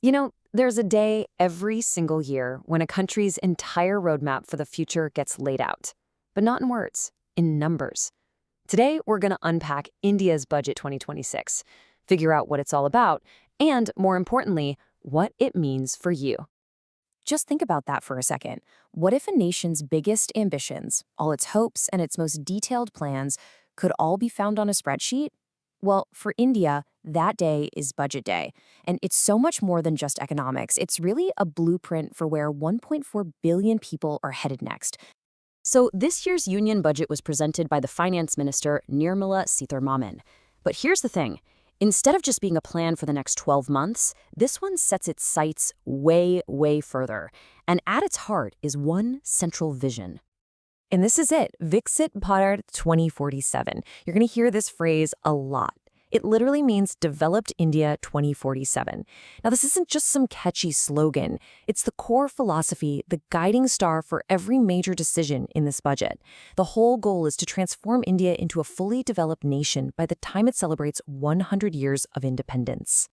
There's a day every single year when a country's entire roadmap for the future gets laid out, but not in words, in numbers. Today, we're going to unpack India's Budget 2026, figure out what it's all about, and more importantly, what it means for you. Just think about that for a second. What if a nation's biggest ambitions, all its hopes and its most detailed plans, could all be found on a spreadsheet? Well, for India, that day is Budget Day. And it's so much more than just economics. It's really a blueprint for where 1.4 billion people are headed next. So this year's union budget was presented by the finance minister, Nirmala Sitharaman. But here's the thing. Instead of just being a plan for the next 12 months, this one sets its sights way, way further. And at its heart is one central vision. And this is it, Viksit Bharat 2047. You're going to hear this phrase a lot. It literally means Developed India 2047. Now, this isn't just some catchy slogan. It's the core philosophy, the guiding star for every major decision in this budget. The whole goal is to transform India into a fully developed nation by the time it celebrates 100 years of independence.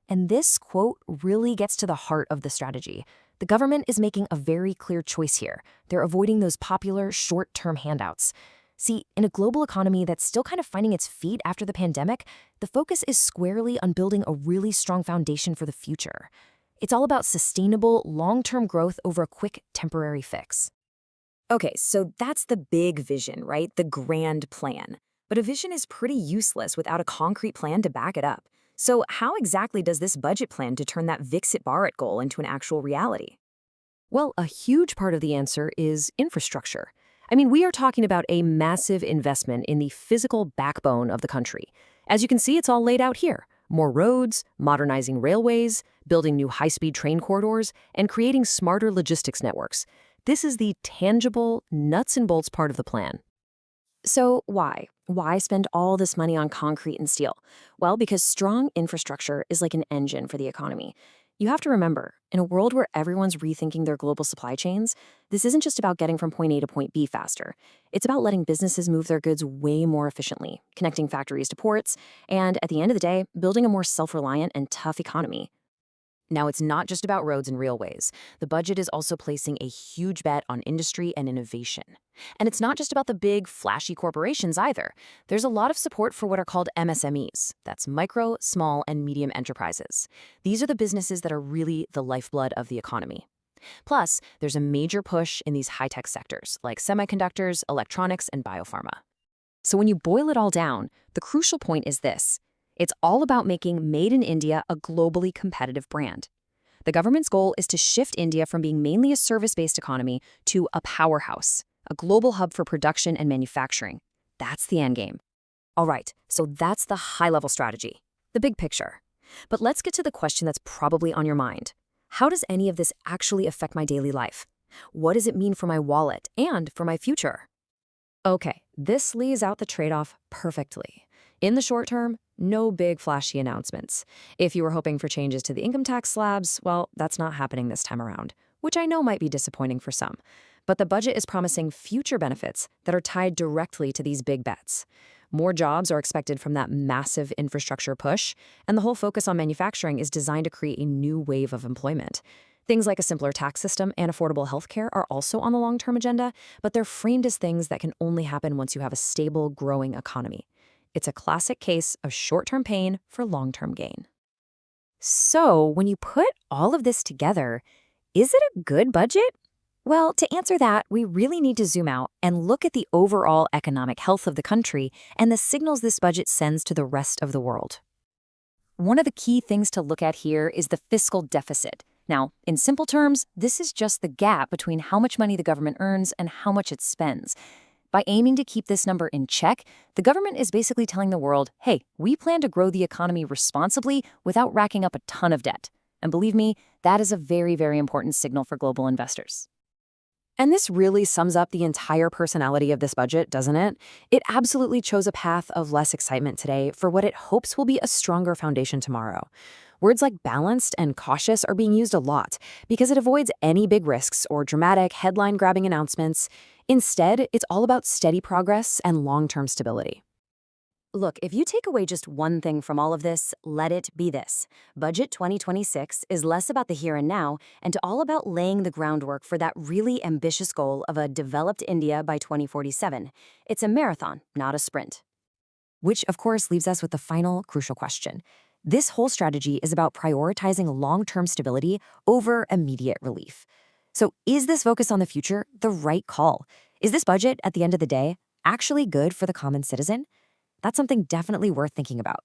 And this quote really gets to the heart of the strategy. The government is making a very clear choice here. They're avoiding those popular short-term handouts. See, in a global economy that's still kind of finding its feet after the pandemic, the focus is squarely on building a really strong foundation for the future. It's all about sustainable, long-term growth over a quick, temporary fix. Okay, so that's the big vision, right? The grand plan. But a vision is pretty useless without a concrete plan to back it up. So how exactly does this budget plan to turn that Viksit Bharat goal into an actual reality? Well, a huge part of the answer is infrastructure. We are talking about a massive investment in the physical backbone of the country. As you can see, it's all laid out here. More roads, modernizing railways, building new high-speed train corridors, and creating smarter logistics networks. This is the tangible, nuts and bolts part of the plan. So why? Why spend all this money on concrete and steel? Well, because strong infrastructure is like an engine for the economy. You have to remember, in a world where everyone's rethinking their global supply chains, this isn't just about getting from point A to point B faster. It's about letting businesses move their goods way more efficiently, connecting factories to ports, and at the end of the day, building a more self-reliant and tough economy. Now, it's not just about roads and railways. The budget is also placing a huge bet on industry and innovation. And it's not just about the big, flashy corporations either. There's a lot of support for what are called MSMEs. That's micro, small, and medium enterprises. These are the businesses that are really the lifeblood of the economy. Plus, there's a major push in these high-tech sectors, like semiconductors, electronics, and biopharma. So when you boil it all down, the crucial point is this. It's all about making Made in India a globally competitive brand. The government's goal is to shift India from being mainly a service-based economy to a powerhouse, a global hub for production and manufacturing. That's the end game. All right, so that's the high-level strategy, the big picture. But let's get to the question that's probably on your mind. How does any of this actually affect my daily life? What does it mean for my wallet and for my future? Okay, this lays out the trade-off perfectly. In the short term, no big flashy announcements. If you were hoping for changes to the income tax slabs, well, that's not happening this time around, which I know might be disappointing for some. But the budget is promising future benefits that are tied directly to these big bets. More jobs are expected from that massive infrastructure push, and the whole focus on manufacturing is designed to create a new wave of employment. Things like a simpler tax system and affordable healthcare are also on the long-term agenda, but they're framed as things that can only happen once you have a stable, growing economy. It's a classic case of short-term pain for long-term gain. So, when you put all of this together, is it a good budget? Well, to answer that, we really need to zoom out and look at the overall economic health of the country and the signals this budget sends to the rest of the world. One of the key things to look at here is the fiscal deficit. Now, in simple terms, this is just the gap between how much money the government earns and how much it spends. By aiming to keep this number in check, the government is basically telling the world, hey, we plan to grow the economy responsibly without racking up a ton of debt. And believe me, that is a very, very important signal for global investors. And this really sums up the entire personality of this budget, doesn't it? It absolutely chose a path of less excitement today for what it hopes will be a stronger foundation tomorrow. Words like balanced and cautious are being used a lot because it avoids any big risks or dramatic headline-grabbing announcements. Instead, it's all about steady progress and long-term stability. Look, if you take away just one thing from all of this, let it be this. Budget 2026 is less about the here and now and all about laying the groundwork for that really ambitious goal of a developed India by 2047. It's a marathon, not a sprint. Which, of course, leaves us with the final crucial question. This whole strategy is about prioritizing long-term stability over immediate relief. So is this focus on the future the right call? Is this budget, at the end of the day, actually good for the common citizen? That's something definitely worth thinking about.